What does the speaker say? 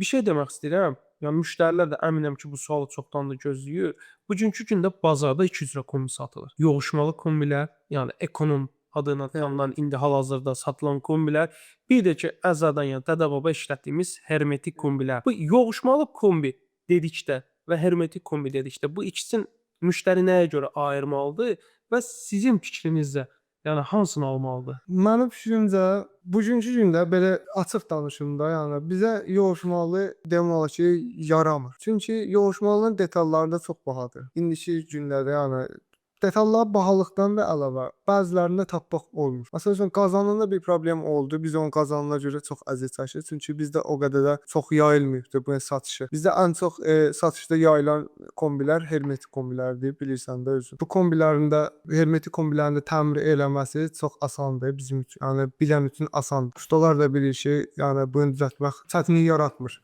Bir şey demək istəyirəm. Yəni müştərilər də əminəm ki, bu sualı çoxdandır gözləyir. Bugünkü gündə bazarda iki cürə kombi satılır. Yoğuşmalı kombilər, yəni ekonom adına tanınan indi hal-hazırda satılan kombilər, bir də ki, əzəldən yəni dədə-baba işlətdiyimiz hermetik kombilər. Bu yoğuşmalı kombi dedikdə və hermetik kombi dedikdə bu ikisini müştəri nəyə görə ayırmalıdır və sizin fikrinizdə, yəni hansını almalıdır? Mənim fikrimcə, bugünkü gündə belə açıq danışım da, yəni bizə yoğuşmalı demək olar ki, yaramır. Çünki yoğuşmalının detalları da çox bahadır. İndiki günlərdə yəni detallar bahalıqdan da əlavə bəzilərini tapmaq olmur. Məsəl üçün qazanında bir problem oldu. Biz onun qazanına görə çox əziyyət çəkirik. Çünki bizdə o qədər də çox yayılmayıbdır bunun satışı. Bizdə ən çox satışda yayılan kombilər hermetik kombilərdir, bilirsən də özün. Bu kombilərin də hermetik kombilərin də təmir eləməsi çox asandır bizim üçün. Yəni bilən üçün asandır. Ustalar da bilir ki, yəni bunu düzəltmək çətinlik yaratmır.